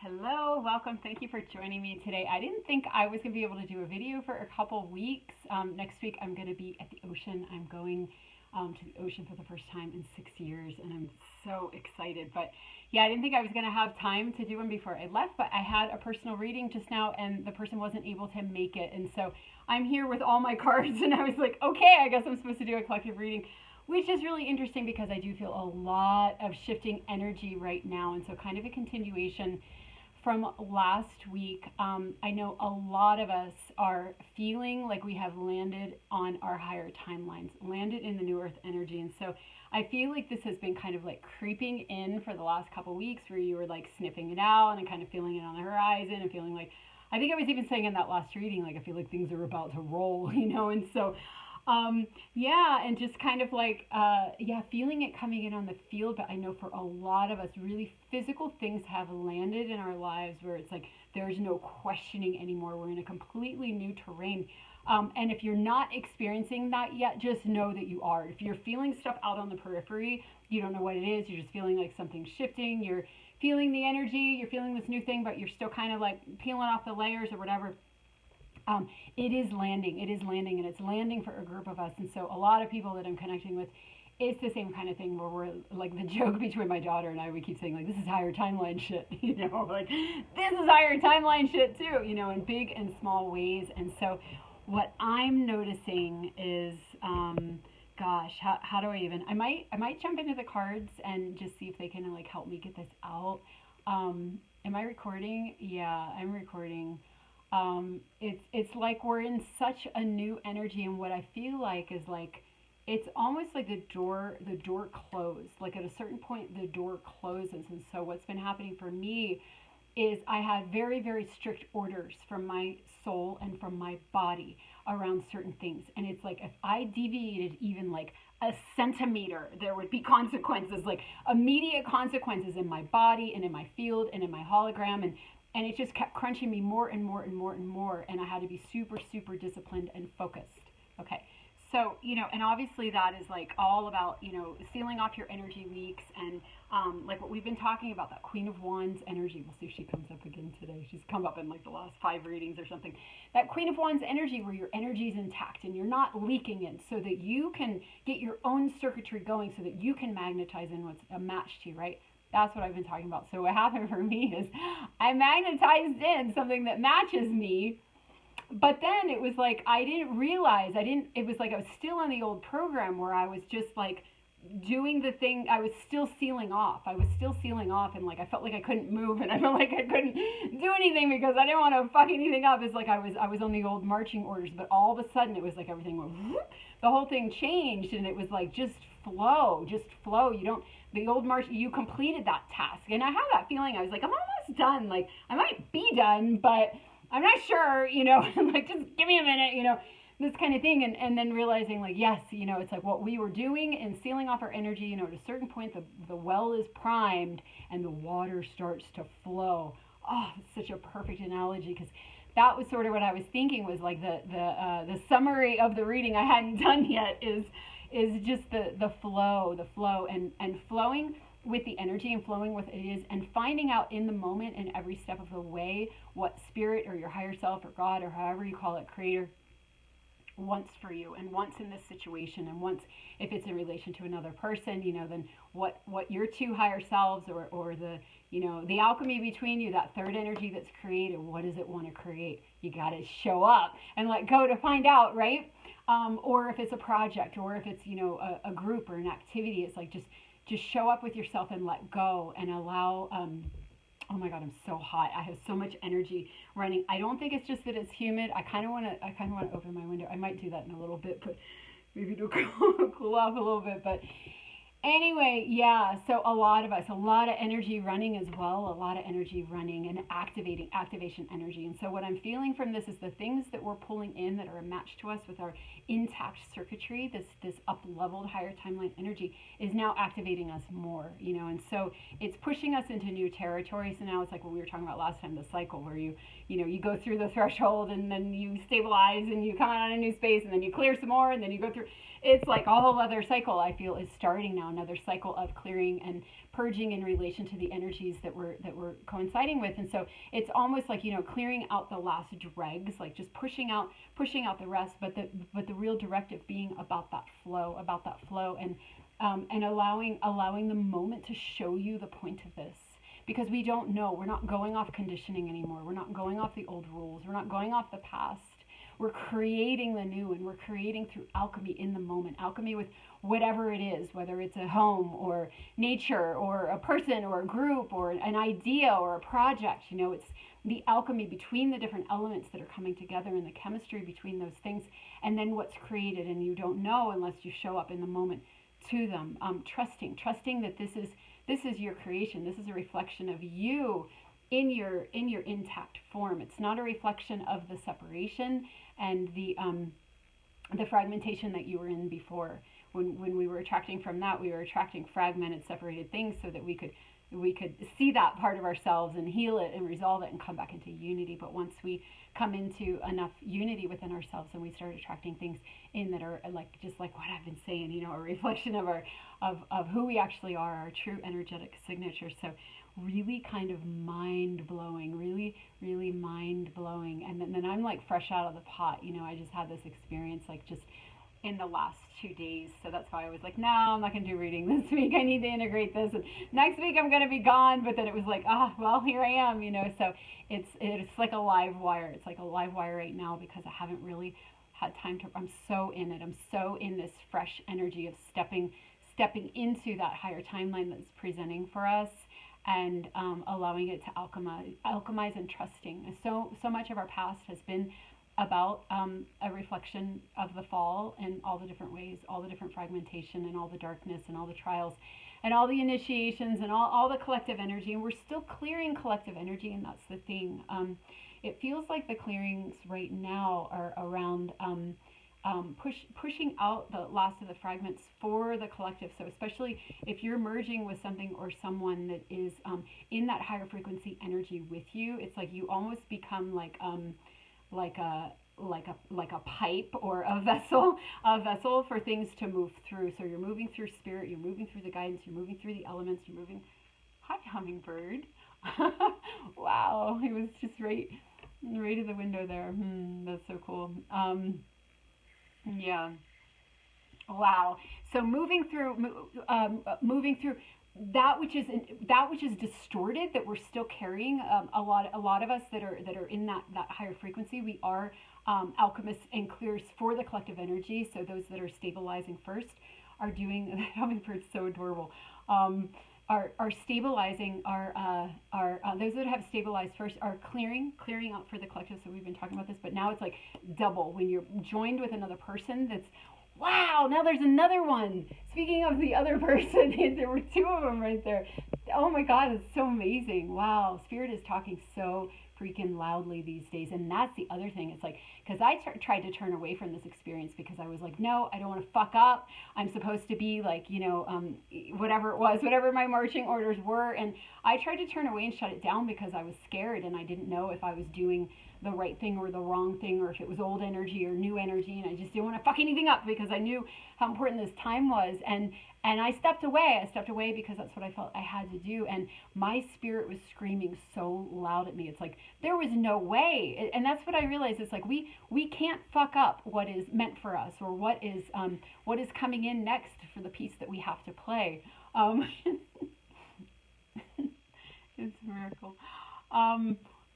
Hello, welcome. Thank you for joining me today. I didn't think I was going to be able to do a video for a couple weeks. Next week, I'm going to be at the ocean. I'm going to the ocean for the first time in 6 years, and I'm so excited. But yeah, I didn't think I was going to have time to do one before I left, but I had a personal reading just now, and the person wasn't able to make it. And so I'm here with all my cards, and I was like, okay, I guess I'm supposed to do a collective reading, which is really interesting because I do feel a lot of shifting energy right now. And so kind of a continuation from last week. I know a lot of us are feeling like we have landed on our higher timelines, landed in the new earth energy. And so I feel like this has been kind of like creeping in for the last couple weeks, where you were like sniffing it out and kind of feeling it on the horizon and feeling like, I think I was even saying in that last reading, like I feel like things are about to roll, and so yeah, and just kind of like, yeah, feeling it coming in on the field. But I know for a lot of us, really physical things have landed in our lives where it's like there's no questioning anymore. We're in a completely new terrain. And if you're not experiencing that yet, just know that you are. If you're feeling stuff out on the periphery, you don't know what it is, you're just feeling like something's shifting, you're feeling the energy, you're feeling this new thing, but you're still kind of like peeling off the layers or whatever. It is landing, and it's landing for a group of us. And so a lot of people that I'm connecting with, it's the same kind of thing where we're like, the joke between my daughter and I, we keep saying like, this is higher timeline shit, like this is higher timeline shit too, in big and small ways. And so what I'm noticing is, gosh, how do I even, I might jump into the cards and just see if they can like help me get this out. Am I recording? Yeah, I'm recording. It's like we're in such a new energy, and what I feel like is like it's almost like the door closed. Like at a certain point, the door closes, and so what's been happening for me is I had very, very strict orders from my soul and from my body around certain things, and it's like if I deviated even like a centimeter, there would be consequences, like immediate consequences in my body and in my field and in my hologram, and it just kept crunching me more and more and more and more. And I had to be super, super disciplined and focused. Okay. So, and obviously that is like all about, sealing off your energy leaks and like what we've been talking about, that Queen of Wands energy. We'll see if she comes up again today. She's come up in like the last 5 readings or something. That Queen of Wands energy where your energy is intact and you're not leaking it, so that you can get your own circuitry going, so that you can magnetize in what's a match to you, right? That's what I've been talking about. So what happened for me is I magnetized in something that matches me, but then it was like I didn't realize, it was like I was still on the old program where I was just like doing the thing. I was still sealing off. And like I felt like I couldn't move, and I felt like I couldn't do anything because I didn't want to fuck anything up. It's like I was on the old marching orders, but all of a sudden it was like everything went whoop, the whole thing changed, and it was like just flow. The old march, you completed that task. And I have that feeling, I was like, I'm almost done. Like I might be done, but I'm not sure, like just give me a minute, this kind of thing. And then realizing like, yes, it's like what we were doing and sealing off our energy, at a certain point, the well is primed and the water starts to flow. Oh, it's such a perfect analogy, because that was sort of what I was thinking, was like the summary of the reading I hadn't done yet is just the flow and flowing with the energy and flowing with it is, and finding out in the moment and every step of the way what spirit or your higher self or God or however you call it, creator, wants for you, and wants in this situation, and wants if it's in relation to another person, then what your two higher selves or the the alchemy between you, that third energy that's created, what does it want to create? You got to show up and let go to find out, right? Or if it's a project, or if it's a group or an activity, it's like just show up with yourself and let go and allow. Oh my God, I'm so hot. I have so much energy running. I don't think it's just that it's humid. I kind of want to open my window. I might do that in a little bit, but maybe it'll cool off a little bit. But anyway, yeah, so a lot of us, a lot of energy running as well, a lot of energy running and activation energy. And so what I'm feeling from this is the things that we're pulling in that are a match to us with our intact circuitry, this up-leveled higher timeline energy is now activating us more, and so it's pushing us into new territory. So now it's like what we were talking about last time, the cycle where you go through the threshold and then you stabilize and you come out on a new space and then you clear some more and then you go through. It's like a whole other cycle, I feel, is starting now. now, another cycle of clearing and purging in relation to the energies that we're coinciding with. And so it's almost like, clearing out the last dregs, like just pushing out the rest, but the real directive being about that flow, and allowing the moment to show you the point of this. Because we don't know. We're not going off conditioning anymore. We're not going off the old rules. We're not going off the past. We're creating the new, and we're creating through alchemy in the moment. Alchemy with whatever it is, whether it's a home or nature or a person or a group or an idea or a project. It's the alchemy between the different elements that are coming together, and the chemistry between those things, and then what's created. And you don't know unless you show up in the moment to them. Trusting that this is your creation. This is a reflection of you in your intact form. It's not a reflection of the separation and the fragmentation that you were in before. When we were attracting from that, we were attracting fragmented, separated things, so that we could see that part of ourselves and heal it and resolve it and come back into unity. But once we come into enough unity within ourselves, and we start attracting things in that are just like what I've been saying, a reflection of who we actually are, our true energetic signature. So really kind of mind-blowing, really mind-blowing. And then I'm like fresh out of the pot. I just had this experience just in the last 2 days. So that's why I was like, no, I'm not going to do reading this week. I need to integrate this. And next week I'm going to be gone. But then it was like, well, here I am, So it's like a live wire. It's like a live wire right now, because I haven't really had time to, I'm so in it. I'm so in this fresh energy of stepping into that higher timeline that's presenting for us, and allowing it to alchemize and trusting. So much of our past has been about a reflection of the fall in all the different ways, all the different fragmentation and all the darkness and all the trials and all the initiations and all the collective energy. And we're still clearing collective energy, and that's the thing. It feels like the clearings right now are around pushing out the last of the fragments for the collective. So especially if you're merging with something or someone that is in that higher frequency energy with you, it's like you almost become like a pipe or a vessel for things to move through. So you're moving through spirit, you're moving through the guidance, you're moving through the elements, you're moving. Hi, hummingbird. Wow, he was just right at the window there. That's so cool. Yeah. Wow. So moving through that which is distorted, that we're still carrying. A lot of us that are in that higher frequency, we are alchemists and clears for the collective energy. So those that are stabilizing first are doing. Hummingbird's so adorable. Are stabilizing, are those that have stabilized first are clearing out for the collective. So we've been talking about this, but now it's like double when you're joined with another person. That's wow, now there's another one. Speaking of the other person, there were two of them right there. Oh my God, it's so amazing. Wow, Spirit is talking so freaking loudly these days. And that's the other thing. It's like, because I tried to turn away from this experience because I was like, no, I don't want to fuck up. I'm supposed to be like, whatever it was, whatever my marching orders were. And I tried to turn away and shut it down because I was scared, and I didn't know if I was doing the right thing or the wrong thing, or if it was old energy or new energy, and I just didn't want to fuck anything up because I knew how important this time was. And I stepped away. Because that's what I felt I had to do. And my spirit was screaming so loud at me. It's like, there was no way. And that's what I realized. It's like, we can't fuck up what is meant for us, or what is coming in next for the piece that we have to play. It's a miracle.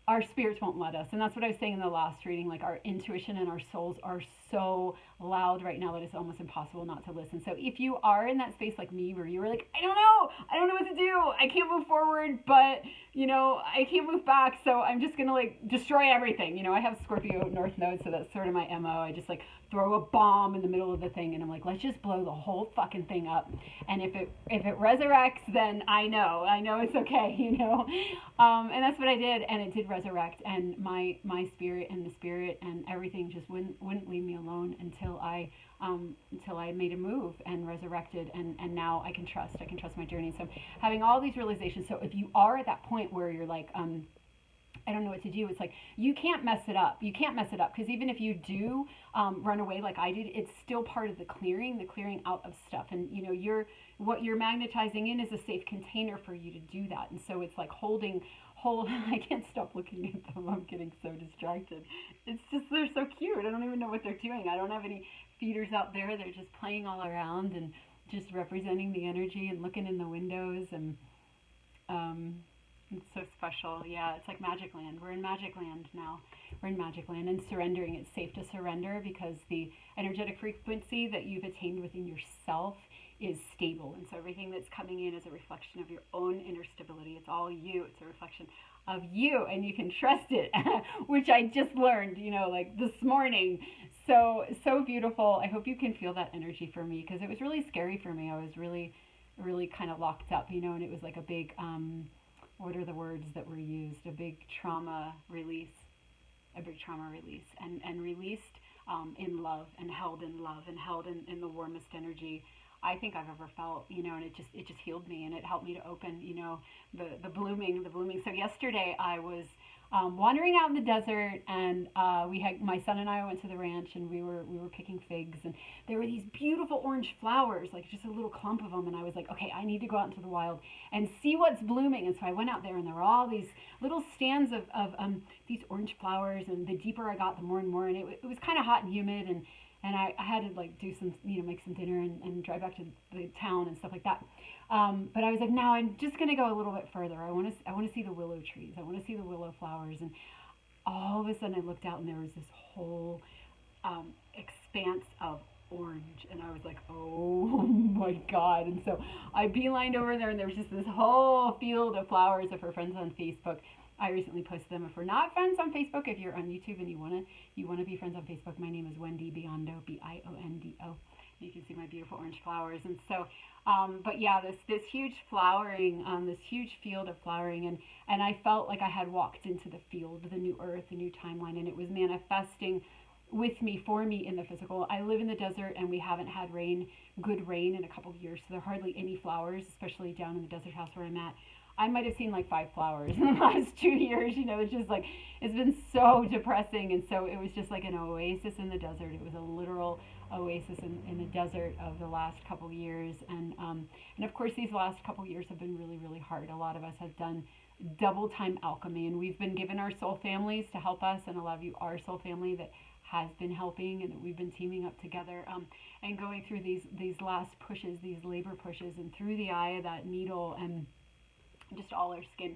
Our spirits won't let us. And that's what I was saying in the last reading. Like, our intuition and our souls are so loud right now that it's almost impossible not to listen. So if you are in that space like me, where you were like, I don't know what to do. I can't move forward, but I can't move back. So I'm just going to like destroy everything. I have Scorpio North Node, so that's sort of my MO. I just like throw a bomb in the middle of the thing, and I'm like, let's just blow the whole fucking thing up. And if it resurrects, then I know it's okay, and that's what I did, and it did resurrect, and my spirit and the spirit and everything just wouldn't leave me alone until I made a move and resurrected, and now I can trust my journey. So I'm having all these realizations. So if you are at that point where you're like, I don't know what to do, it's like, you can't mess it up. Because even if you do run away like I did, it's still part of the clearing out of stuff. And what you're magnetizing in is a safe container for you to do that. And so it's like hold. I can't stop looking at them. I'm getting so distracted. It's just, they're so cute. I don't even know what they're doing. I don't have any feeders out there. They're just playing all around and just representing the energy and looking in the windows. And it's so special. Yeah, it's like Magic Land. We're in Magic Land now. We're in Magic Land and surrendering. It's safe to surrender because the energetic frequency that you've attained within yourself is stable. And so everything that's coming in is a reflection of your own inner stability. It's all you. It's a reflection of you, and you can trust it, which I just learned, like this morning. So beautiful. I hope you can feel that energy for me, because it was really scary for me. I was really, really kind of locked up, and it was like a big, what are the words that were used? A big trauma release, and released in love, and held in love, and held in the warmest energy I think I've ever felt, and it just healed me, and it helped me to open, the blooming. So yesterday I was wandering out in the desert, and my son and I went to the ranch, and we were picking figs, and there were these beautiful orange flowers, like just a little clump of them, and I was like, okay, I need to go out into the wild and see what's blooming. And so I went out there, and there were all these little stands of these orange flowers, and the deeper I got, the more and more, and it was kind of hot and humid, and I had to like do some, make some dinner and drive back to the town and stuff like that. But I was like, no, I'm just going to go a little bit further. I want to see the willow trees. I want to see the willow flowers. And all of a sudden I looked out, and there was this whole expanse of orange. And I was like, oh my God. And so I beelined over there, and there was just this whole field of flowers of her friends on Facebook. I recently posted them. If we're not friends on Facebook, if you're on YouTube and you wanna be friends on Facebook, my name is Wendy Biondo, Biondo. You can see my beautiful orange flowers. And so, but yeah, this huge flowering, this huge field of flowering, and I felt like I had walked into the field, the new earth, the new timeline, and it was manifesting with me, for me in the physical. I live in the desert, and we haven't had good rain in a couple of years, so there are hardly any flowers, especially down in the desert house where I'm at. I might have seen like 5 flowers in the last 2 years. It's just like, it's been so depressing. And so it was just like an oasis in the desert. It was a literal oasis in the desert of the last couple of years. And of course, these last couple of years have been really, really hard. A lot of us have done double time alchemy, and we've been given our soul families to help us. And a lot of you are soul family that has been helping, and that we've been teaming up together and going through these last pushes, these labor pushes, and through the eye of that needle, and just all our skin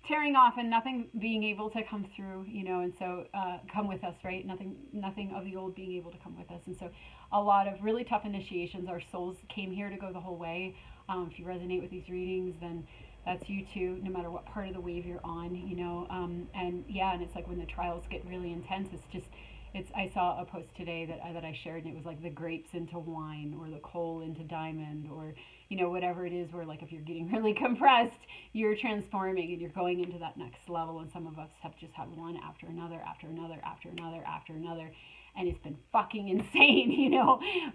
tearing off, and nothing being able to come through, and so come with us, right? Nothing of the old being able to come with us. And so a lot of really tough initiations. Our souls came here to go the whole way. If you resonate with these readings, then that's you too, no matter what part of the wave you're on, and it's like when the trials get really intense, I saw a post today that I shared, and it was like the grapes into wine, or the coal into diamond, or whatever it is, where like if you're getting really compressed, you're transforming and you're going into that next level. And some of us have just had one after another, after another, after another, after another, and it's been fucking insane,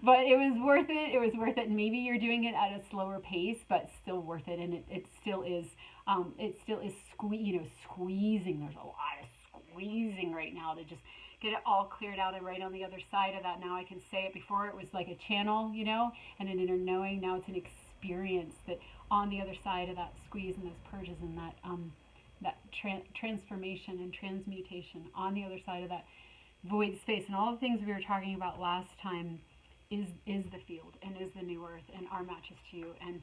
but it was worth it. And maybe you're doing it at a slower pace, but still worth it. And it still is squeezing. There's a lot of squeezing right now to just get it all cleared out. And right on the other side of that, now I can say it. Before it was like a channel, and an inner knowing. Now it's an experience that on the other side of that squeeze and those purges and that transformation and transmutation, on the other side of that void space and all the things we were talking about last time, is the field, and is the new earth, and our matches to you, and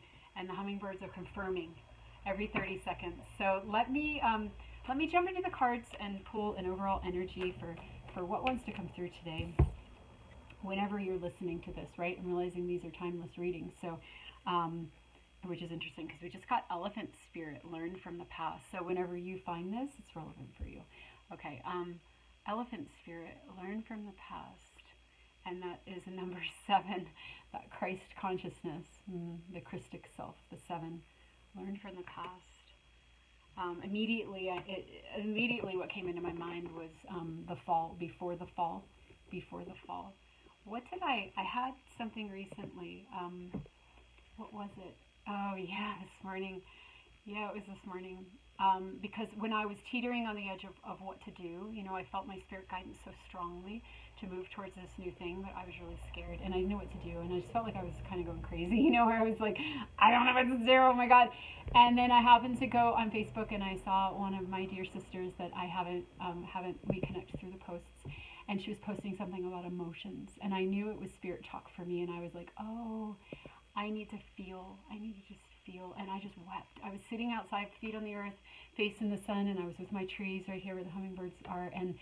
the hummingbirds are confirming every 30 seconds. So let me jump into the cards and pull an overall energy for what wants to come through today, whenever you're listening to this, right? I'm realizing these are timeless readings, so which is interesting, because we just got Elephant Spirit, learn from the past. So whenever you find this, it's relevant for you. Okay, Elephant Spirit, learn from the past, and that is a number 7, that Christ consciousness, the Christic self, the 7, learn from the past. Immediately what came into my mind was the fall, before the fall. What did I had something recently, what was it? Oh yeah, this morning. Yeah, it was this morning. because when I was teetering on the edge of what to do, I felt my spirit guidance so strongly to move towards this new thing that I was really scared, and I knew what to do, and I just felt like I was kind of going crazy, where I was like, I don't know what to do, oh my God. And then I happened to go on Facebook, and I saw one of my dear sisters that I haven't reconnected through the posts, and she was posting something about emotions, and I knew it was spirit talk for me, and I was like, oh, I need to feel. I need to just feel. And I just wept. I was sitting outside, feet on the earth, facing the sun, and I was with my trees right here where the hummingbirds are, and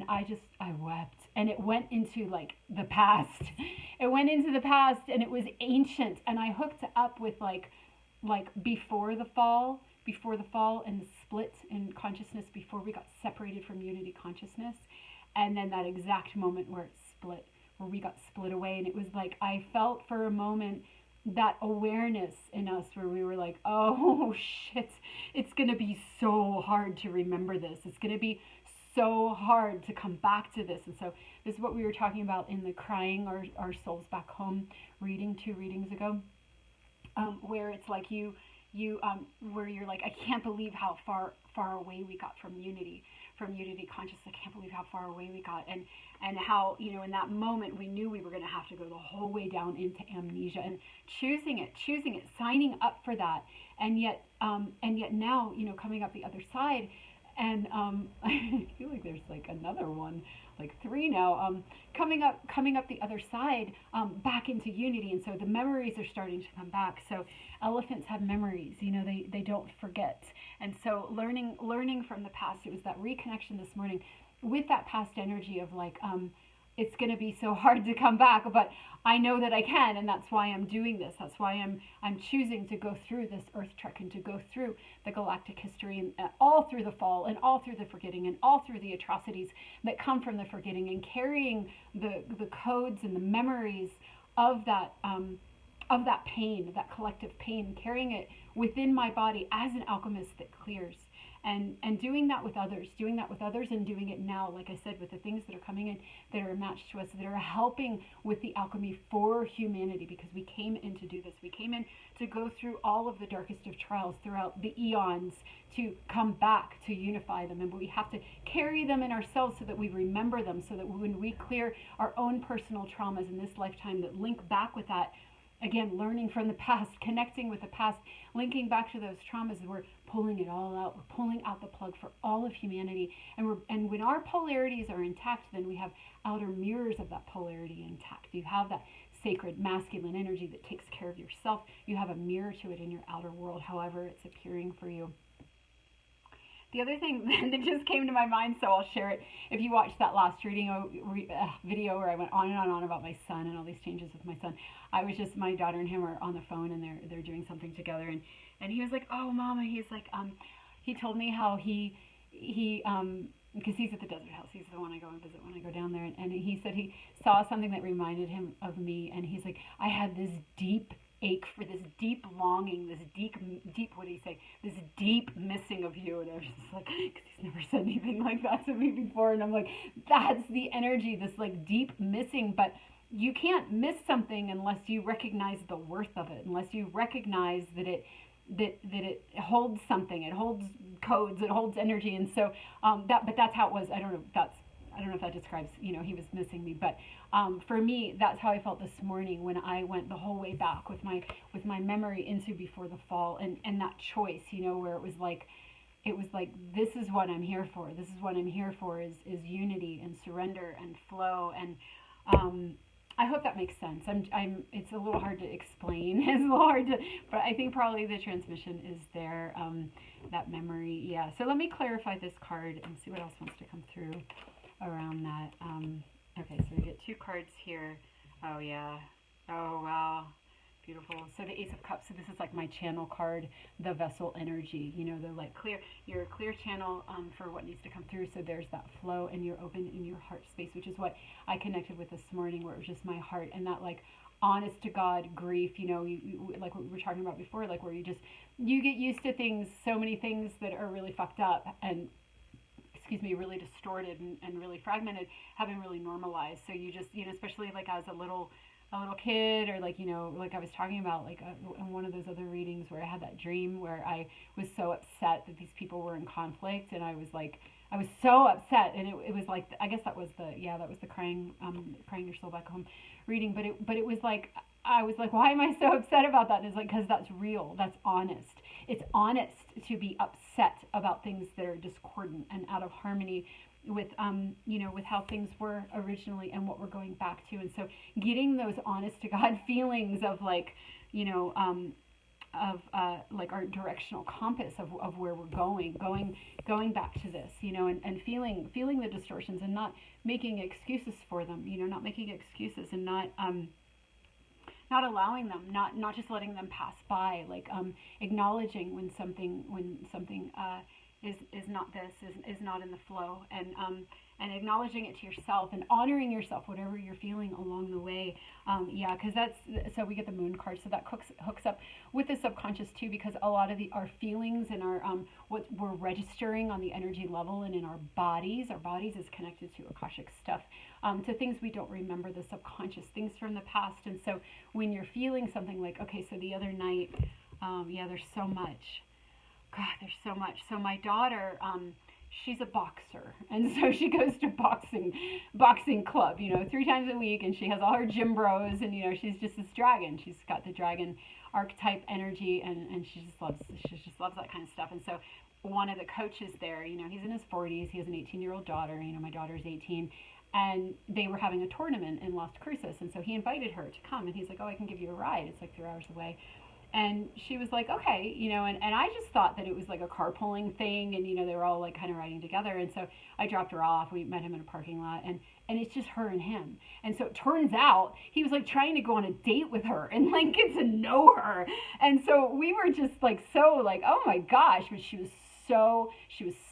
I wept. And it went into like the past. It went into the past, and it was ancient. And I hooked up with like before the fall and the split in consciousness before we got separated from unity consciousness. And then that exact moment where it split, where we got split away. And it was like, I felt for a moment that awareness in us where we were like, oh shit, it's going to be so hard to remember this. It's going to be so hard to come back to this. And so this is what we were talking about in the Crying Our Souls Back Home reading 2 readings ago, where it's like where you're like, I can't believe how far away we got from unity consciousness. I can't believe how far away we got, and how, in that moment we knew we were going to have to go the whole way down into amnesia, and choosing it, signing up for that, and yet now, coming up the other side, and I feel like there's like another one, like 3 now, coming up the other side, back into unity. And so the memories are starting to come back. So elephants have memories, they don't forget. And so learning from the past, it was that reconnection this morning with that past energy of like, it's going to be so hard to come back, but I know that I can, and that's why I'm doing this. That's why I'm choosing to go through this earth trek and to go through the galactic history, and all through the fall, and all through the forgetting, and all through the atrocities that come from the forgetting, and carrying the codes and the memories of that pain, that collective pain, carrying it within my body as an alchemist that clears. And doing that with others, and doing it now, like I said, with the things that are coming in that are matched to us, that are helping with the alchemy for humanity, because we came in to do this. We came in to go through all of the darkest of trials throughout the eons to come back to unify them. And we have to carry them in ourselves so that we remember them, so that when we clear our own personal traumas in this lifetime that link back with that, again, learning from the past, connecting with the past, linking back to those traumas, we're pulling it all out. We're pulling out the plug for all of humanity. And when our polarities are intact, then we have outer mirrors of that polarity intact. You have that sacred masculine energy that takes care of yourself. You have a mirror to it in your outer world, however it's appearing for you. The other thing that just came to my mind, so I'll share it. If you watched that last video where I went on and on about my son and all these changes with my son, my daughter and him are on the phone, and they're doing something together, and he was like, oh mama, he's like, he told me how he because he's at the Desert House, he's the one I go and visit when I go down there, and he said he saw something that reminded him of me, and he's like, I had this deep ache for this deep longing, this deep, what do you say, this deep missing of you. And I was just like, because he's never said anything like that to me before, and I'm like, that's the energy, this like deep missing. But you can't miss something unless you recognize the worth of it, unless you recognize that it holds something, it holds codes, it holds energy. And so but that's how it was. I don't know if that describes, he was missing me, but for me, that's how I felt this morning when I went the whole way back with my memory into before the fall, and that choice, where it was like, this is what I'm here for. This is what I'm here for is unity and surrender and flow. And I hope that makes sense. It's a little hard to explain. It's a little hard to, but I think probably the transmission is there, that memory. Yeah. So let me clarify this card and see what else wants to come through around that. Okay, so we get 2 cards here. Oh yeah. Oh wow. Beautiful. So the Ace of Cups. So this is like my channel card, the vessel energy. The like clear. You're a clear channel for what needs to come through. So there's that flow, and you're open in your heart space, which is what I connected with this morning, where it was just my heart and that like honest to God grief. You like what we were talking about before, like where you get used to things, so many things that are really fucked up and, really distorted and really fragmented, have been really normalized. So you just, especially like as a little a little kid, or like, like I was talking about, like in one of those other readings where I had that dream where I was so upset that these people were in conflict, and I was like, I was so upset, and it was like, I guess that was the crying your soul back home reading, but it was like, I was like, why am I so upset about that? And it's like, because that's real, that's honest. It's honest to be upset about things that are discordant and out of harmony with with how things were originally and what we're going back to. And so getting those honest to God feelings of like, you know of like our directional compass of where we're going back to this, and feeling the distortions and not making excuses for them, not making excuses, and not allowing them, not just letting them pass by, like acknowledging when something is not this, is not in the flow, and acknowledging it to yourself and honoring yourself, whatever you're feeling along the way. Because that's, so we get the moon card, so that hooks up with the subconscious too, because a lot of our feelings and our what we're registering on the energy level and in our bodies is connected to Akashic stuff, to things we don't remember, the subconscious things from the past. And so when you're feeling something like, okay, so the other night, there's so much. God, there's so much. So my daughter, she's a boxer, and so she goes to boxing club, 3 times a week, and she has all her gym bros, and she's just this dragon. She's got the dragon archetype energy, and she just loves that kind of stuff. And so one of the coaches there, he's in his 40s. He has an 18-year-old daughter. My daughter's 18. And they were having a tournament in Las Cruces, and so he invited her to come, and he's like, oh, I can give you a ride. It's like 3 hours away. And she was like, okay, and I just thought that it was like a carpooling thing, and, they were all like kind of riding together. And so I dropped her off. We met him in a parking lot, and it's just her and him. And so it turns out he was like trying to go on a date with her and like get to know her. And so we were just like, so like, oh my gosh, but she was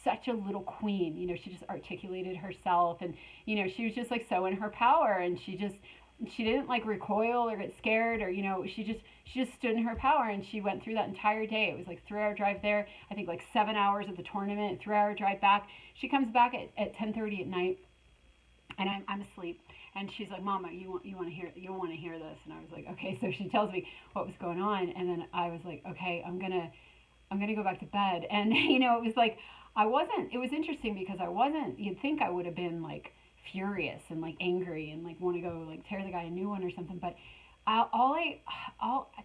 such a little queen, she just articulated herself, and, she was just like so in her power, and she didn't like recoil or get scared, or she just stood in her power, and she went through that entire day. It was like 3 hour drive there, I think like 7 hours at the tournament, 3 hour drive back. She comes back at 10:30 at night, and I'm asleep, and she's like, Mama, you want to hear this? And I was like, okay. So she tells me what was going on, and then I was like, okay, I'm gonna go back to bed. And it was like, it was interesting because you'd think I would have been like furious and like angry and like want to go like tear the guy a new one or something, but I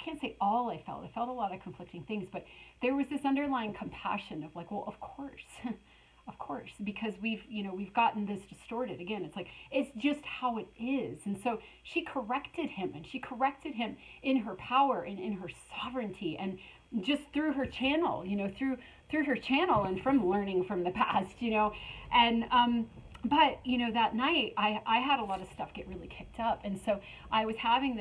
can't say all I felt a lot of conflicting things, but there was this underlying compassion of like, well, of course of course, because we've gotten this distorted. Again, it's like, it's just how it is. And so she corrected him, and she corrected him in her power and in her sovereignty, and just through her channel, through her channel, and from learning from the past, and but that night I had a lot of stuff get really kicked up, and so I was having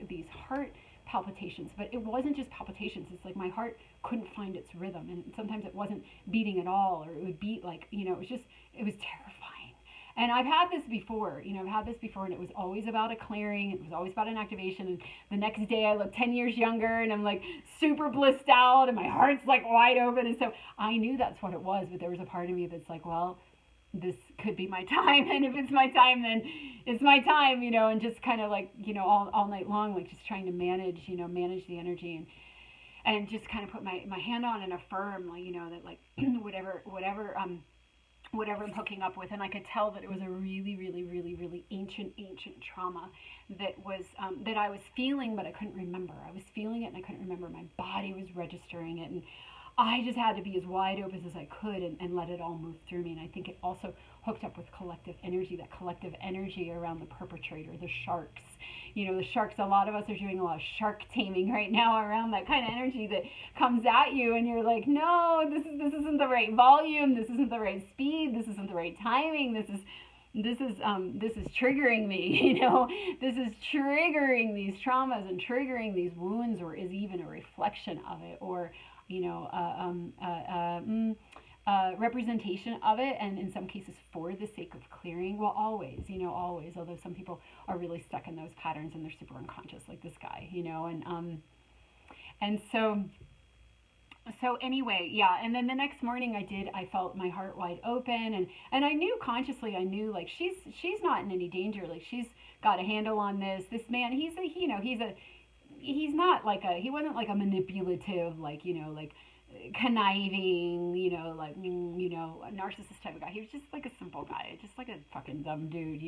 these heart palpitations, but it wasn't just palpitations. It's like my heart couldn't find its rhythm, and sometimes it wasn't beating at all, or it would beat like, it was terrifying. And I've had this before, and it was always about a clearing. It was always about an activation. And the next day I look 10 years younger, and I'm like super blissed out, and my heart's like wide open. And so I knew that's what it was, but there was a part of me that's like, well, this could be my time, and if it's my time, then it's my time, and just kind of like, all night long, like just trying to manage the energy, and just kind of put my hand on and affirm, like, that like whatever I'm hooking up with. And I could tell that it was a really, really, really, really ancient trauma that was that I was feeling, but I couldn't remember. I was feeling it and I couldn't remember. My body was registering it, and I just had to be as wide open as I could, and let it all move through me. And I think it also hooked up with collective energy, that collective energy around the perpetrator, the sharks. The sharks, a lot of us are doing a lot of shark taming right now around that kind of energy that comes at you, and you're like, no, this isn't the right volume, this isn't the right speed, this isn't the right timing, this is triggering me, this is triggering these traumas and triggering these wounds, or is even a reflection of it, or representation of it, and in some cases for the sake of clearing. Well, always, although some people are really stuck in those patterns and they're super unconscious, like this guy, and so So anyway, yeah, and then the next morning I felt my heart wide open, and I knew consciously, I knew like she's not in any danger, like she's got a handle on this man. He's a, he's not like he wasn't like a manipulative, like, like conniving, like, a narcissist type of guy. He was just like a simple guy, just like a fucking dumb dude,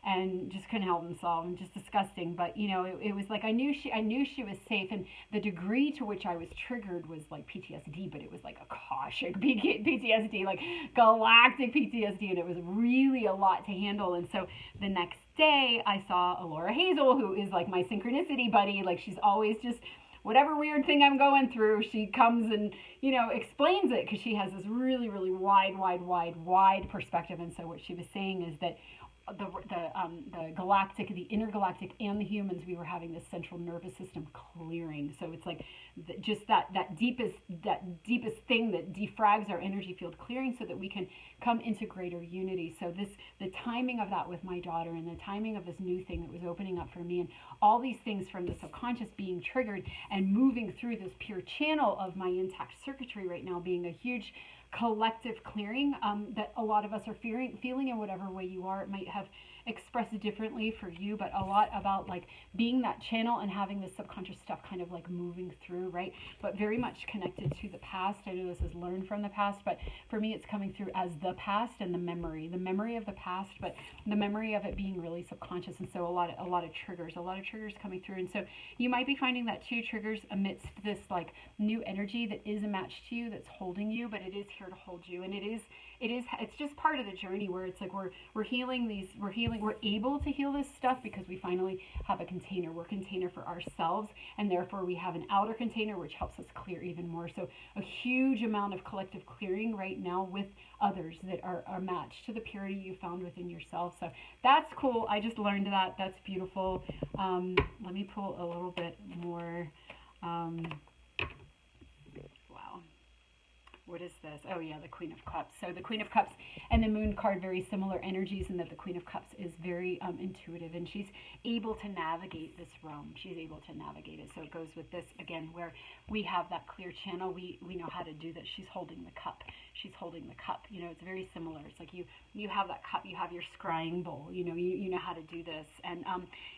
and just couldn't help himself, and just disgusting. But it was like I knew she was safe, and the degree to which I was triggered was like PTSD, but it was like Akashic PTSD, like galactic PTSD, and it was really a lot to handle. And so the next day I saw Laura Hazel, who is like my synchronicity buddy. Like, she's always just, whatever weird thing I'm going through, she comes and, explains it, because she has this really, really wide perspective. And so what she was saying is that the galactic, the intergalactic, and the humans, we were having this central nervous system clearing. So it's like just that deepest thing that defrags our energy field clearing, so that we can come into greater unity. So the timing of that with my daughter, and the timing of this new thing that was opening up for me, and all these things from the subconscious being triggered and moving through this pure channel of my intact circuitry right now, being a huge collective clearing, that a lot of us are feeling in whatever way you are. It might have expressed differently for you, but a lot about like being that channel and having this subconscious stuff kind of like moving through, right? But very much connected to the past. I know this is learned from the past, but for me it's coming through as the past and the memory of the past, but the memory of it being really subconscious. And so a lot of triggers coming through. And so you might be finding that too, triggers amidst this like new energy that is a match to you, that's holding you, but it is here to hold you. And it's just part of the journey, where it's like we're able to heal this stuff because we finally have a container. We're a container for ourselves, and therefore we have an outer container which helps us clear even more. So a huge amount of collective clearing right now with others that are matched to the purity you found within yourself. So that's cool. I just learned that. That's beautiful. Let me pull a little bit more. Wow. What is this? Oh yeah, the Queen of Cups. So the Queen of Cups and the Moon card, very similar energies, in that the Queen of Cups is very intuitive, and she's able to navigate this realm. She's able to navigate it. So it goes with this again, where we have that clear channel. We know how to do this. She's holding the cup. She's holding the cup. It's very similar. It's like you have that cup. You have your scrying bowl. You know how to do this. And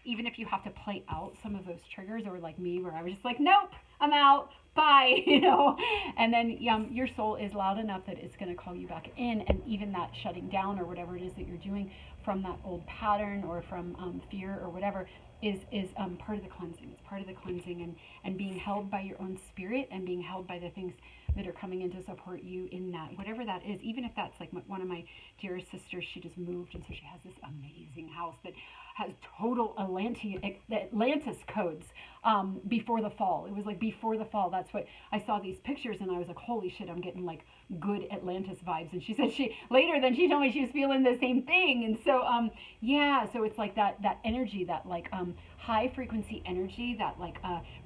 even if you have to play out some of those triggers, or like me, where I was just like, nope, I'm out. Bye, and then your soul is loud enough that it's going to call you back in, and even that shutting down or whatever it is that you're doing from that old pattern or from fear or whatever is part of the cleansing. It's part of the cleansing, and being held by your own spirit, and being held by the things that are coming in to support you in that, whatever that is. Even if that's like one of my dearest sisters, she just moved, and so she has this amazing house that has total Atlantis codes before the fall. It was like before the fall. That's what I saw these pictures, and I was like, holy shit, I'm getting like good Atlantis vibes. And she said she told me she was feeling the same thing. And so so it's like that energy, that like high frequency energy, that like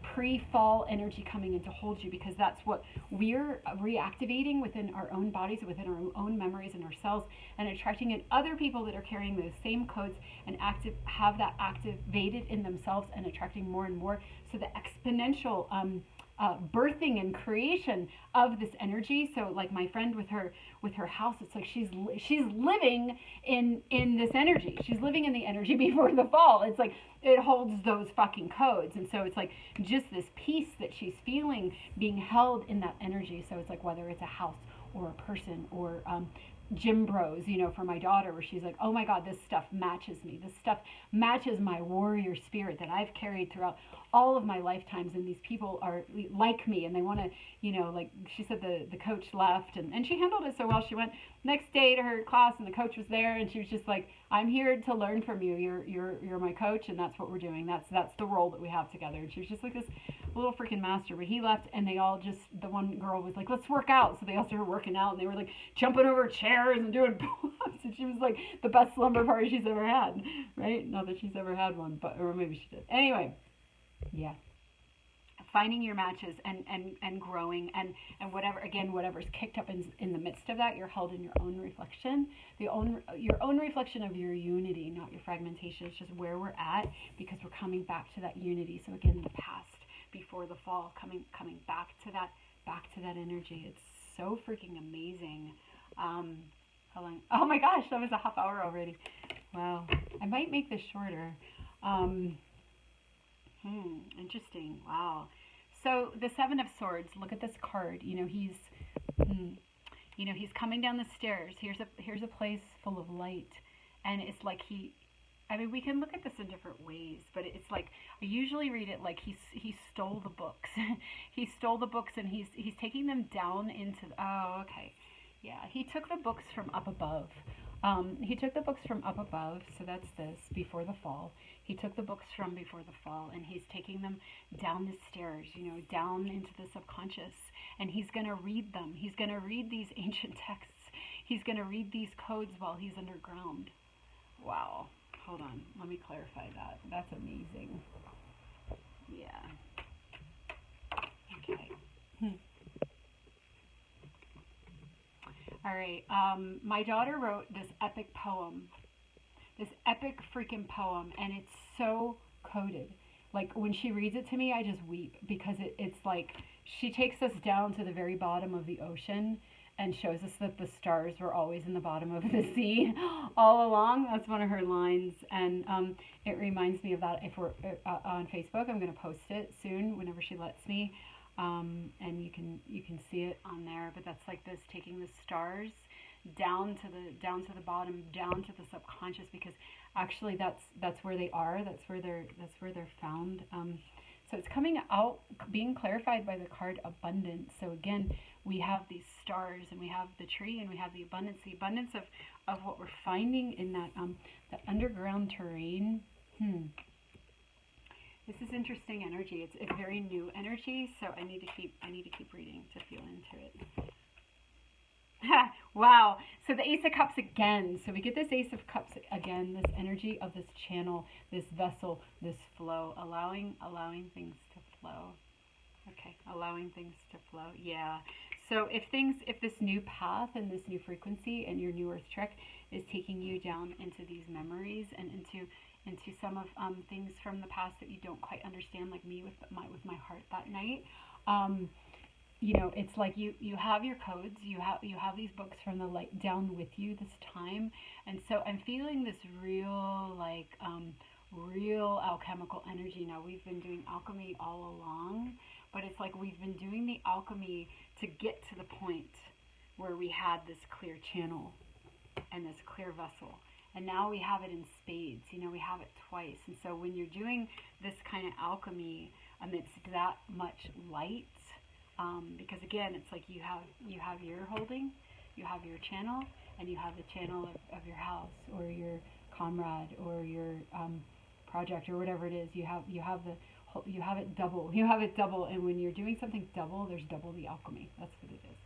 pre-fall energy coming in to hold you, because that's what we're reactivating within our own bodies, within our own memories and ourselves, and attracting in other people that are carrying those same codes and have that activated in themselves, and attracting more and more. So the exponential birthing and creation of this energy. So like my friend with her house, it's like she's living in this energy. She's living in the energy before the fall. It's like it holds those fucking codes. And so it's like just this peace that she's feeling being held in that energy. So it's like whether it's a house or a person or gym bros, for my daughter, where she's like, oh my God, this stuff matches me. This stuff matches my warrior spirit that I've carried throughout all of my lifetimes. And these people are like me, and they want to, like she said, the coach left, and she handled it so well. She went next day to her class, and the coach was there, and she was just like, I'm here to learn from you. You're my coach, and that's what we're doing. That's the role that we have together. And she was just like this little freaking master. But he left, and they all just, the one girl was like, let's work out. So they all started working out, and they were like jumping over chairs and doing pull-ups. And she was like the best slumber party she's ever had, right? Not that she's ever had one, but, or maybe she did. Anyway, yeah. Finding your matches and growing and whatever's kicked up in the midst of that, you're held in your own reflection, your own reflection of your unity, not your fragmentation. It's just where we're at, because we're coming back to that unity. So again, the past before the fall, coming back to back to that energy. It's so freaking amazing. How long? Oh my gosh, that was a half hour already. Wow. I might make this shorter. Um, Interesting. Wow. So the Seven of Swords. Look at this card. Hmm, he's coming down the stairs. Here's a place full of light, and it's like he. I mean, we can look at this in different ways, but it's like I usually read it like he stole the books. He stole the books, and he's taking them down into. Oh, okay. Yeah, he took the books from up above. He took the books from up above, so that's this, before the fall. He took the books from before the fall, and he's taking them down the stairs, down into the subconscious, and he's going to read them. He's going to read these ancient texts. He's going to read these codes while he's underground. Wow. Hold on. Let me clarify that. That's amazing. Yeah. Okay. All right. My daughter wrote this epic poem, this epic freaking poem, and it's so coded. Like when she reads it to me, I just weep because it's like she takes us down to the very bottom of the ocean and shows us that the stars were always in the bottom of the sea all along. That's one of her lines, and it reminds me of that. If we're on Facebook, I'm going to post it soon whenever she lets me. And you can see it on there, but that's like this, taking the stars down to the bottom, down to the subconscious, because actually that's where they are. That's where they're found. So it's coming out, being clarified by the card abundance. So again, we have these stars, and we have the tree, and we have the abundance of what we're finding in that underground terrain. This is interesting energy. It's very new energy, so I need to keep reading to feel into it. Wow. So the Ace of Cups again. So we get this Ace of Cups again, this energy of this channel, this vessel, this flow, allowing things to flow. Okay, allowing things to flow. Yeah. So if this new path and this new frequency and your new earth trek is taking you down into these memories and into some of things from the past that you don't quite understand, like me with my heart that night. It's like you have your codes, you have these books from the light down with you this time, and so I'm feeling this real alchemical energy. Now, we've been doing alchemy all along, but it's like we've been doing the alchemy to get to the point where we had this clear channel and this clear vessel. And now we have it in spades, we have it twice. And so when you're doing this kind of alchemy amidst that much light, because again, it's like you have your holding, you have your channel, and you have the channel of your house or your comrade or your project or whatever it is. You have it double. You have it double, and when you're doing something double, there's double the alchemy. That's what it is.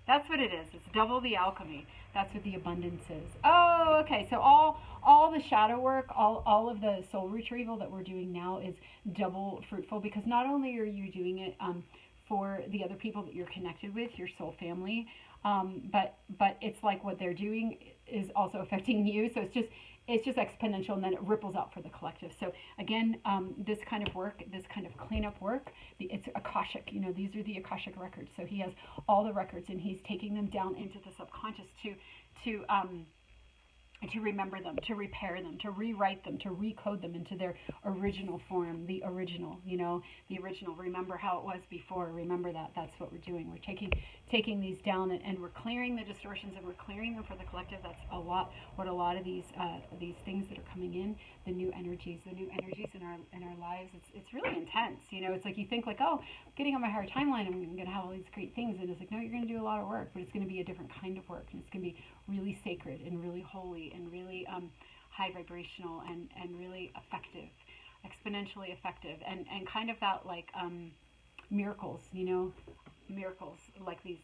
That's what it is. It's double the alchemy. That's what the abundance is. Oh, okay. So all the shadow work, all of the soul retrieval that we're doing now is double fruitful, because not only are you doing it for the other people that you're connected with, your soul family, but it's like what they're doing is also affecting you. So it's just exponential, and then it ripples out for the collective. So again, this kind of work, this kind of cleanup work, it's Akashic. These are the Akashic records. So he has all the records, and he's taking them down into the subconscious to remember them, to repair them, to rewrite them, to recode them into their original form, the original. Remember how it was before. Remember that. That's what we're doing. We're taking these down, and we're clearing the distortions, and we're clearing them for the collective. That's a lot of these things that are coming in, the new energies in our lives. It's really intense. It's like you think like, oh, getting on my higher timeline, I'm going to have all these great things, and it's like, no, you're going to do a lot of work, but it's going to be a different kind of work, and it's going to be really sacred and really holy and really high vibrational and really effective, exponentially effective, and kind of that like miracles, miracles like these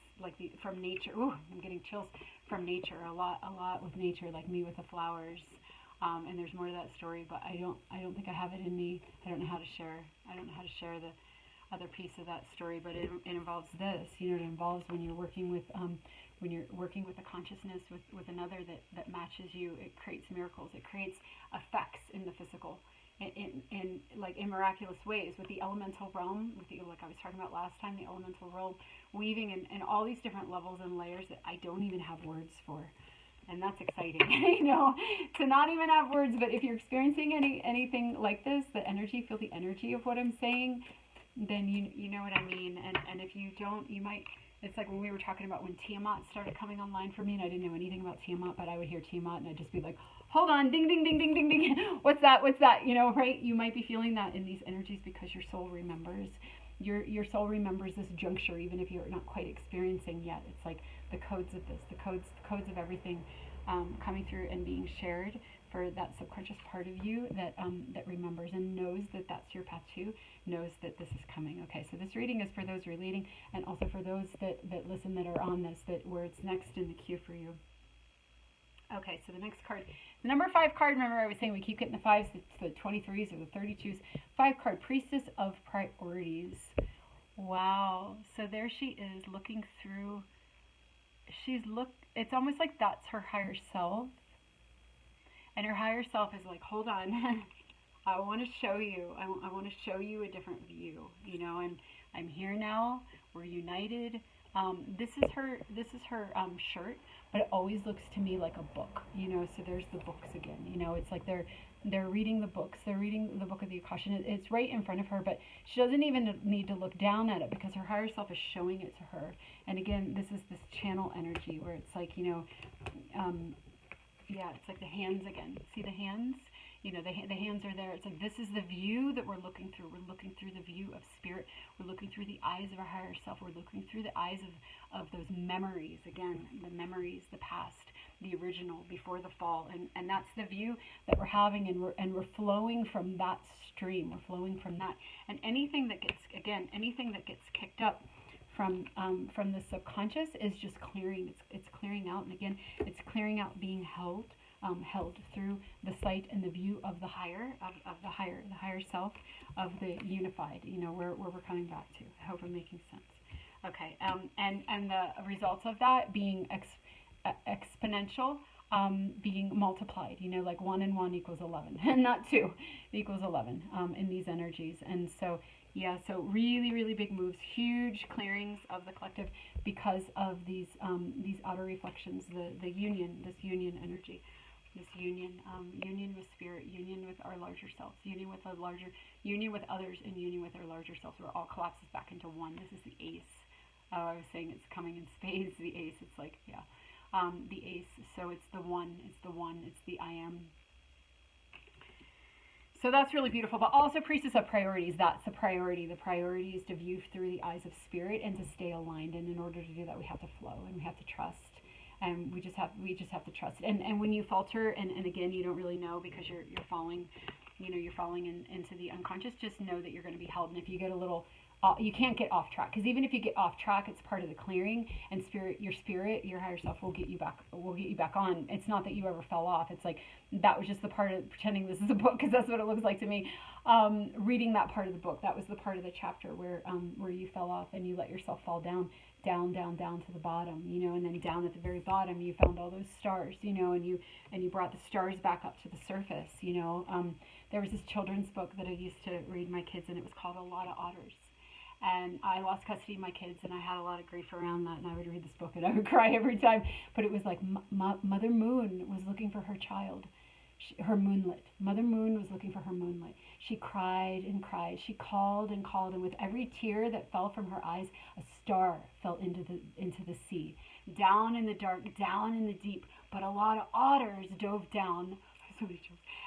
from nature. Ooh, I'm getting chills from nature. A lot with nature, like me with the flowers. And there's more to that story, but I don't think I have it in me. I don't know how to share. The other piece of that story, but it involves this. It involves when you're working with a consciousness with another that matches you. It creates miracles. It creates effects in the physical. in like in miraculous ways with the elemental realm, with the, like I was talking about last time, the elemental realm weaving in all these different levels and layers that I don't even have words for. And that's exciting, you know, to not even have words. But if you're experiencing anything like this, the energy, feel the energy of what I'm saying, then you know what I mean. And if you don't, you might. It's like when we were talking about when Tiamat started coming online for me, and I didn't know anything about Tiamat, but I would hear Tiamat, and I'd just be like, hold on, ding, ding, ding, ding, ding, ding. What's that? What's that? You know, right? You might be feeling that in these energies because your soul remembers. Your soul remembers this juncture, even if you're not quite experiencing yet. It's like the codes of this, the codes of everything coming through and being shared for that subconscious part of you that that remembers and knows that that's your path too, knows that this is coming. Okay, so this reading is for those relating, and also for those that listen, that are on this, that where it's next in the queue for you. Okay, so the next card, the number 5 card. Remember, I was saying we keep getting the 5s, the 23s, or the 32s. 5 card, Priestess of Priorities. Wow. So there she is, looking through. It's almost like that's her higher self. And her higher self is like, hold on, I want to show you. I want to show you a different view. You know, I'm here now. We're united. This is her shirt, but it always looks to me like a book. You know, so there's the books again. You know, it's like they're reading the books. They're reading the book of the Akasha. It's right in front of her, but she doesn't even need to look down at it because her higher self is showing it to her. And again, this is this channel energy where it's like, you know, yeah, it's like the hands again. See the hands? You know, the hands are there. It's like this is the view that we're looking through. We're looking through the view of spirit. We're looking through the eyes of our higher self. We're looking through the eyes of those memories. Again, the memories, the past, the original, before the fall. And that's the view that we're having, and we're flowing from that stream. We're flowing from that. And anything that gets kicked up from the subconscious is just clearing. It's clearing out, and again, it's clearing out being held through the sight and the view of the higher, the higher self, of the unified. You know, where we're coming back to. I hope I'm making sense. Okay, and the results of that being exponential, being multiplied. You know, like 1 and 1 equals 11, and not 2 equals 11 in these energies, and so. Yeah, so really, really big moves, huge clearings of the collective because of these outer reflections, the union, this union energy, this union with spirit, union with our larger selves, union with others, and union with our larger selves, where it all collapses back into one. This is the ace. I was saying it's coming in spades. The ace. It's like, yeah, the ace. So it's the one. It's the I am. So that's really beautiful, but also Priestess of Priorities, that's the priority. The priority is to view through the eyes of spirit and to stay aligned. And in order to do that, we have to flow and we have to trust. And we just have to trust. And when you falter, and again, you don't really know because you're falling, you know, you're falling into the unconscious, just know that you're going to be held. And if you get a little, you can't get off track, because even if you get off track, it's part of the clearing, and your higher self will get you back on. It's not that you ever fell off. It's like that was just the part of pretending this is a book, because that's what it looks like to me. Reading that part of the book, that was the part of the chapter where you fell off and you let yourself fall down to the bottom, you know, and then down at the very bottom you found all those stars, you know, and you brought the stars back up to the surface, you know. There was this children's book that I used to read my kids, and it was called A Lot of Otters. And I lost custody of my kids, and I had a lot of grief around that, and I would read this book and I would cry every time. But it was like Mother Moon was looking for her child, her moonlit. Mother Moon was looking for her moonlit. She cried and cried. She called and called, and with every tear that fell from her eyes, a star fell into the sea, down in the dark, down in the deep. But a lot of otters dove down,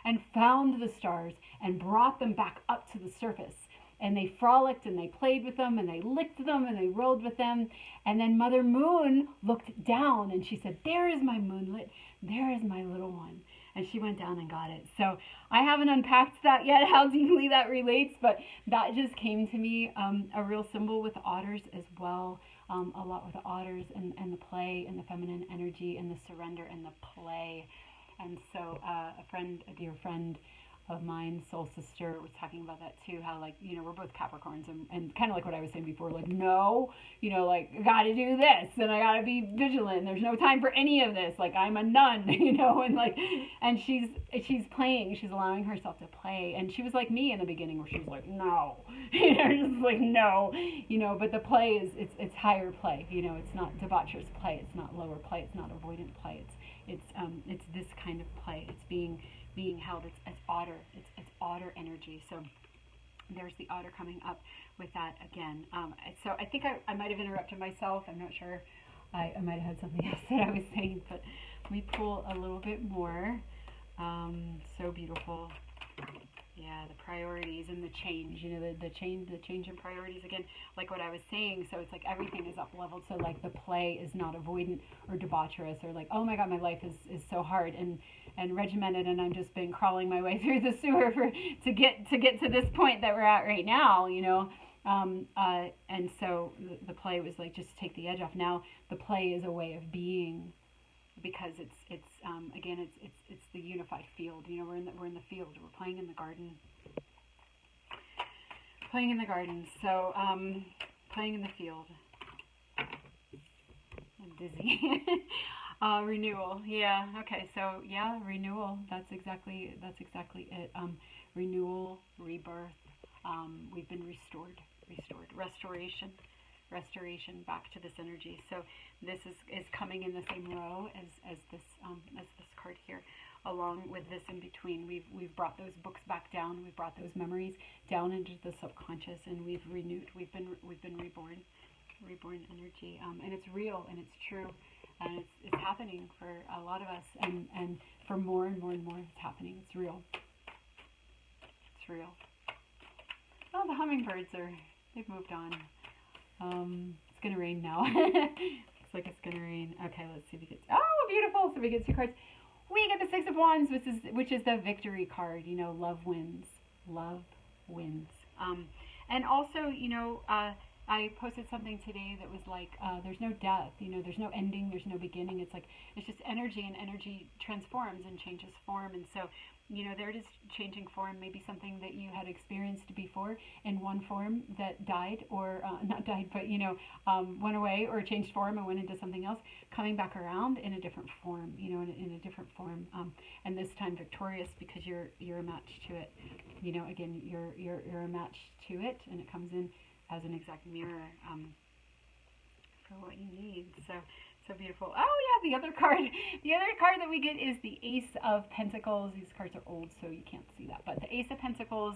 and found the stars and brought them back up to the surface. And they frolicked and they played with them and they licked them and they rolled with them. And then Mother Moon looked down and she said, "There is my moonlit. There is my little one." And she went down and got it. So I haven't unpacked that yet, how deeply that relates, but that just came to me, a real symbol with otters as well. A lot with the otters and the play and the feminine energy and the surrender and the play. And so a dear friend of mine, soul sister, was talking about that too. How like, you know, we're both Capricorns, and kind of like what I was saying before, like, no, you know, like, I gotta do this and I gotta be vigilant. There's no time for any of this. Like, I'm a nun, you know, and like, and she's playing, she's allowing herself to play. And she was like me in the beginning, where she was like, no, you know, just like, no, you know. But the play is, it's higher play, you know. It's not debaucherous play, it's not lower play, it's not avoidant play. It's this kind of play. It's being held. It's otter. It's otter energy. So there's the otter coming up with that again. So I think I might have interrupted myself. I'm not sure. I might have had something else that I was saying, but let me pull a little bit more. So beautiful. Yeah, the priorities and the change, you know, the change in priorities again, like what I was saying. So it's like everything is up leveled. So like the play is not avoidant or debaucherous or like, oh my God, my life is so hard and regimented, and I'm just been crawling my way through the sewer to get to this point that we're at right now, you know. And so the play was like, just to take the edge off. Now the play is a way of being, because it's again, it's the unified field. You know, we're in the field. We're playing in the garden. Playing in the garden. So playing in the field. I'm dizzy. Renewal. Yeah. Okay. So yeah, renewal. That's exactly it. Renewal, rebirth. We've been restored. Restoration back to this energy. So this is coming in the same row as this card here, along with this in between. We've brought those books back down. We've brought those memories down into the subconscious, and we've renewed. We've been reborn energy, and it's real and it's true, and it's happening for a lot of us, and for more and more and more, it's happening. It's real. It's real. Oh, the hummingbirds they've moved on. It's gonna rain now. Looks like it's gonna rain. Okay, let's see if we get. Oh, beautiful! So we get two cards. We get the Six of Wands, which is the victory card. You know, love wins. Love wins. And also, you know, I posted something today that was like, there's no death. You know, there's no ending. There's no beginning. It's like, it's just energy, and energy transforms and changes form. And so, you know, there it is, changing form. Maybe something that you had experienced before in one form that died, or not died, but, you know, went away or changed form and went into something else, coming back around in a different form, you know, in a different form, and this time victorious, because you're a match to it. You know, again, you're a match to it, and it comes in as an exact mirror for what you need. So beautiful. Oh yeah, the other card that we get is the Ace of Pentacles. These cards are old, so you can't see that, but the Ace of Pentacles,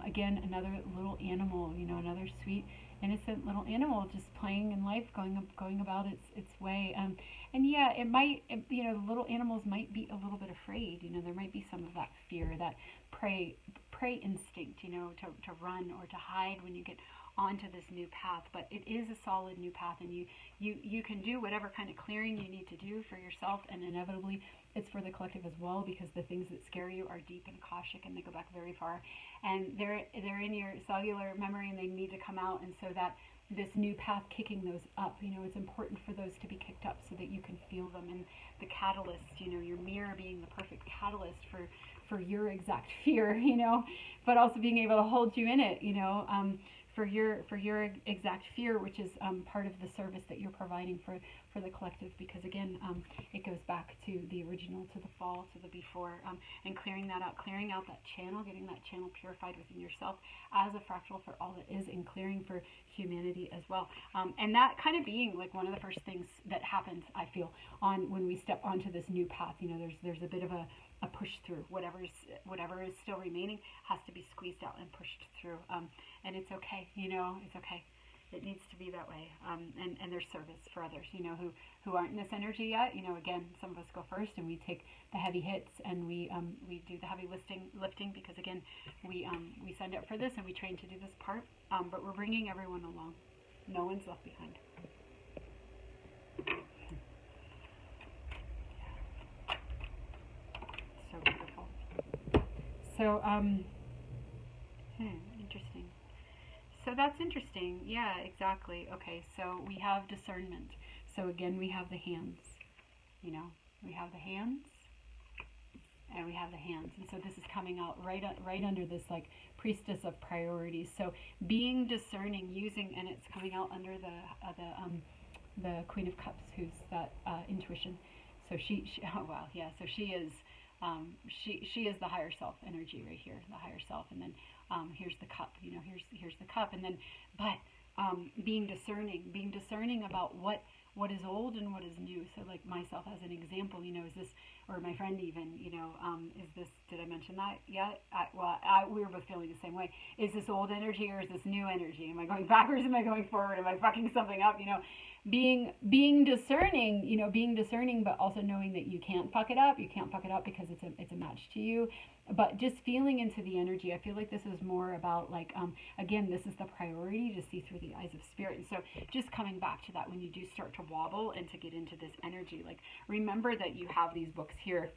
again, another little animal, you know, another sweet, innocent little animal, just playing in life, going about its way. And yeah, you know, the little animals might be a little bit afraid. You know, there might be some of that fear, that prey instinct, you know, to run or to hide when you get onto this new path. But it is a solid new path, and you can do whatever kind of clearing you need to do for yourself, and inevitably it's for the collective as well, because the things that scare you are deep and Akashic, and they go back very far, and they're in your cellular memory, and they need to come out. And so that this new path, kicking those up, you know, it's important for those to be kicked up so that you can feel them. And the catalyst, you know, your mirror being the perfect catalyst for your exact fear, you know, but also being able to hold you in it, you know, for your exact fear, which is part of the service that you're providing for the collective, because again, it goes back to the original, to the fall, to the before, and clearing that out, clearing out that channel, getting that channel purified within yourself as a fractal for all that is, and clearing for humanity as well. And that kind of being like one of the first things that happens, I feel, when we step onto this new path. You know, there's a bit of a push through. Whatever is still remaining has to be squeezed out and pushed through, and it's okay. You know, it's okay. It needs to be that way, and there's service for others, you know, who aren't in this energy yet. You know, again, some of us go first, and we take the heavy hits, and we do the heavy lifting, because again, we signed up for this, and we trained to do this part, but we're bringing everyone along. No one's left behind. So beautiful. So interesting. So that's interesting. Yeah, exactly. Okay, so we have discernment. So again, we have the hands. You know, we have the hands, and we have the hands. And so this is coming out right under this like priestess of priorities. So being discerning, using, and it's coming out under the Queen of Cups, who's that intuition. So she oh wow, yeah. So she is she is the higher self energy right here, the higher self. And then here's the cup. You know, here's the cup. And then but being discerning about what is old and what is new. So like myself as an example, you know, is this, or my friend even, you know, is this, did I mention that yet? We were both feeling the same way. Is this old energy or is this new energy? Am I going backwards? Am I going forward? Am I fucking something up? You know, being discerning, you know, being discerning, but also knowing that you can't fuck it up. You can't fuck it up because it's a match to you. But just feeling into the energy, I feel like this is more about like, again, this is the priority, to see through the eyes of spirit. And so just coming back to that, when you do start to wobble and to get into this energy, like remember that you have these books here.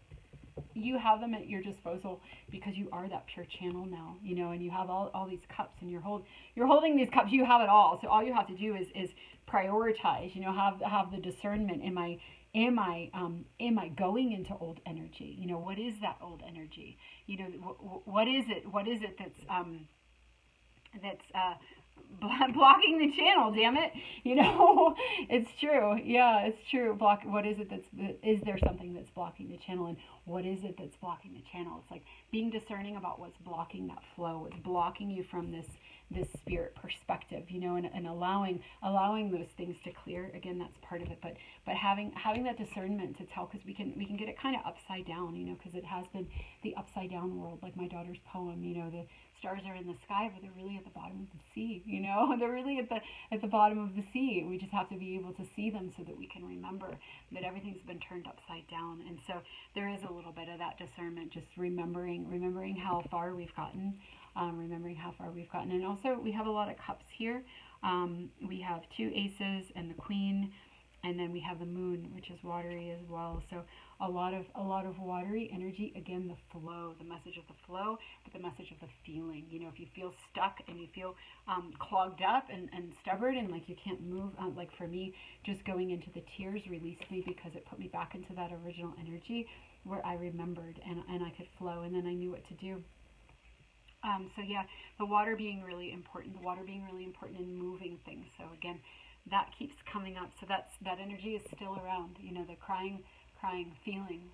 You have them at your disposal because you are that pure channel now, you know, and you have all these cups, and you're holding these cups. You have it all. So all you have to do is prioritize, you know, have the discernment. Am I going into old energy? You know, what is that old energy? You know, what is it? What is it that's blocking the channel? Damn it! You know, it's true. Yeah, it's true. What is it is there something that's blocking the channel, and what is it that's blocking the channel? It's like being discerning about what's blocking that flow, what's blocking you from this spirit perspective, you know, and allowing those things to clear. Again, that's part of it, but having that discernment to tell, because we can get it kind of upside down, you know, because it has been the upside down world, like my daughter's poem, you know, the stars are in the sky, but they're really at the bottom of the sea, you know. They're really at the bottom of the sea. We just have to be able to see them so that we can remember that everything's been turned upside down. And so there is a little bit of that discernment, just remembering how far we've gotten, and also we have a lot of cups here. We have 2 aces and the queen, and then we have the moon, which is watery as well. So a lot of watery energy. Again, the flow, the message of the flow, but the message of the feeling. You know, if you feel stuck and you feel clogged up and stubborn and like you can't move, like for me, just going into the tears released me, because it put me back into that original energy where I remembered and I could flow, and then I knew what to do. So yeah, the water being really important in moving things. So again, that keeps coming up. So that energy is still around, you know, the crying, feeling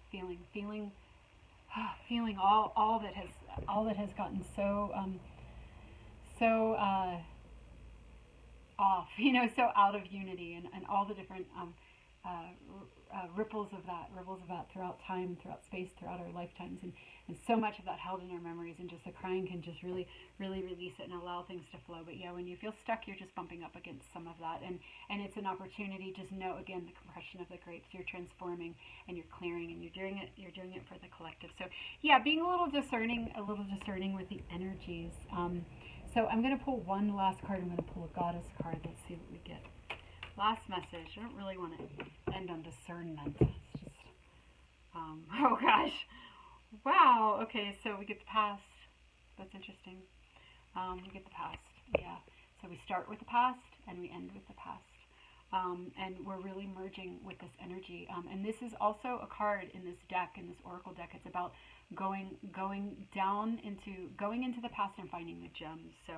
all that has gotten so off, you know, so out of unity, and all the different ripples of that throughout time, throughout space, throughout our lifetimes, and so much of that held in our memories, and just the crying can just really release it and allow things to flow. But yeah, when you feel stuck, you're just bumping up against some of that, and it's an opportunity. Just know, again, the compression of the grapes, you're transforming and you're clearing, and you're doing it for the collective. So yeah, being a little discerning with the energies. So I'm going to pull one last card. I'm going to pull a goddess card. Let's see what we get. Last message. I don't really want to end on discernment. It's just, oh gosh. Wow. Okay, so we get the past. That's interesting. We get the past. Yeah. So we start with the past and we end with the past. And we're really merging with this energy. And this is also a card in this deck, in this oracle deck. It's about going into the past and finding the gems. So,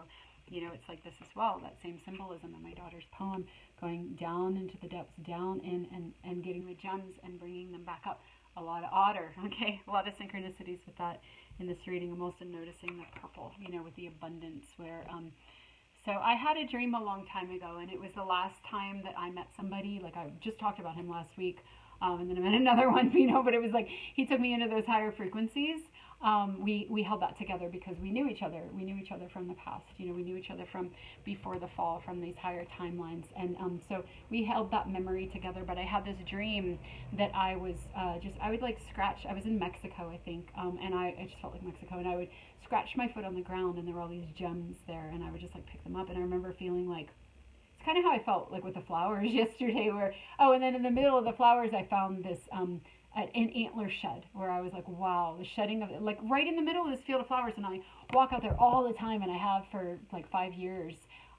you know, it's like this as well, that same symbolism in my daughter's poem, going down into the depths, down in and getting the gems and bringing them back up. A lot of otter, okay? A lot of synchronicities with that in this reading. I'm also noticing the purple, you know, with the abundance, where, so I had a dream a long time ago, and it was the last time that I met somebody. Like, I just talked about him last week, and then I met another one, you know, but it was like he took me into those higher frequencies. We held that together because we knew each other. We knew each other from the past. You know, we knew each other from before the fall, from these higher timelines. And so we held that memory together. But I had this dream that I was I would like scratch. I was in Mexico, I think, and I just felt like Mexico. And I would scratch my foot on the ground, and there were all these gems there, and I would just like pick them up. And I remember feeling like, it's kind of how I felt like with the flowers yesterday, where, oh, and then in the middle of the flowers, I found this an antler shed, where I was like, wow, the shedding of it, like right in the middle of this field of flowers. And I walk out there all the time, and I have for like 5 years.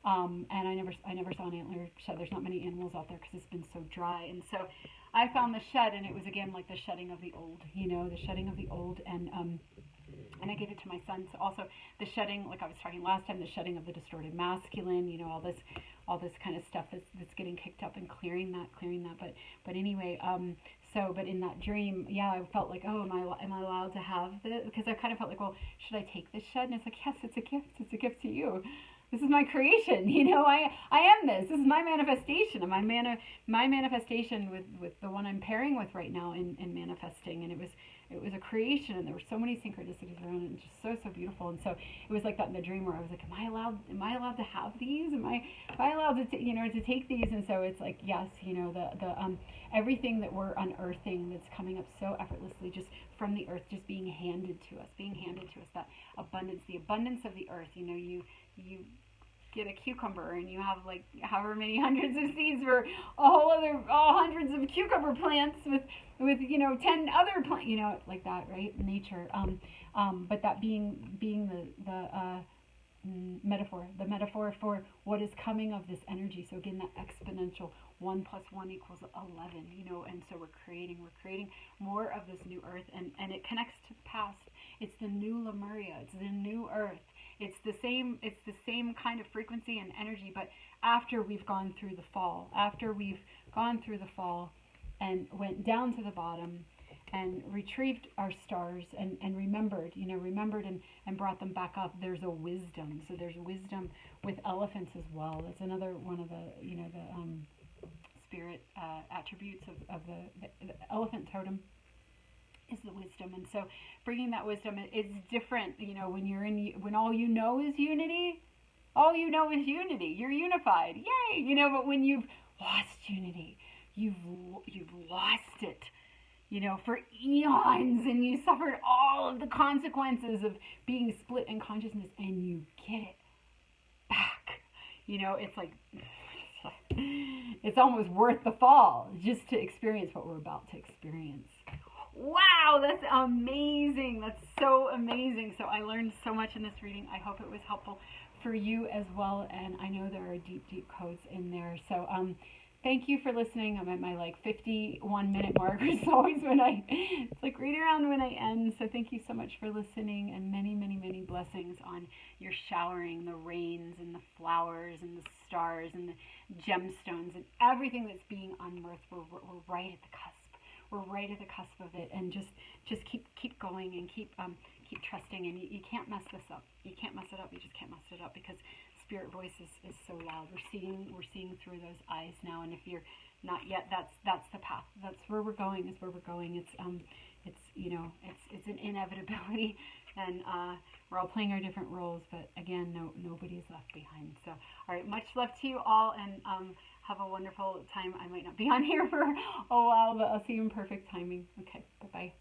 And I never saw an antler shed. There's not many animals out there because it's been so dry. And so I found the shed, and it was again like the shedding of the old, the shedding of the old, and I gave it to my son. So also the shedding, like I was talking last time, the shedding of the distorted masculine, all this kind of stuff that's getting kicked up, and clearing that. But anyway, but in that dream, yeah, I felt like, oh, am I allowed to have this? Because I kind of felt like, well, should I take this shed? And it's like, yes, it's a gift. It's a gift to you. This is my creation. I am this. This is my manifestation, and my manifestation with the one I'm pairing with right now in manifesting. And it was a creation, and there were so many synchronicities around it, and just so beautiful. And so it was like that in the dream, where I was like, am I allowed to have these? Am I allowed to to take these? And so it's like, yes, the everything that we're unearthing, that's coming up so effortlessly just from the earth, just being handed to us, that abundance, the abundance of the earth. You get a cucumber, and you have like however many hundreds of seeds for all hundreds of cucumber plants with 10 other plants, like that, right? Nature. But that being the metaphor for what is coming of this energy. So again, that exponential 1 + 1 = 11, and so we're creating more of this new earth, and it connects to the past. It's the new Lemuria. It's the new earth. It's the same kind of frequency and energy, but after we've gone through the fall, and went down to the bottom and retrieved our stars, and remembered and brought them back up. There's a wisdom. So there's wisdom with elephants as well. That's another one of the spirit attributes of the elephant totem, is the wisdom. And so bringing that wisdom is different, when all you know is unity, you're unified, yay, but when you've lost unity, you've lost it, for eons, and you suffered all of the consequences of being split in consciousness, and you get it back. It's like, it's almost worth the fall just to experience what we're about to experience. Wow, that's amazing. That's so amazing. So I learned so much in this reading. I hope it was helpful for you as well. And I know there are deep codes in there. So thank you for listening. I'm at my 51-minute mark. It's always it's like right around when I end. So thank you so much for listening, and many, many, many blessings on your showering, the rains and the flowers and the stars and the gemstones and everything that's being unearthed. We're right at the cusp. We're right at the cusp of it, and just keep going, and keep trusting, and you can't mess this up. You can't mess it up. You just can't mess it up, because spirit voice is so loud. We're seeing through those eyes now, and if you're not yet, that's the path. That's where we're going. It's an inevitability, and we're all playing our different roles. But again, nobody's left behind. So, all right, much love to you all, and have a wonderful time. I might not be on here for a while, but I'll see you in perfect timing. Okay, bye-bye.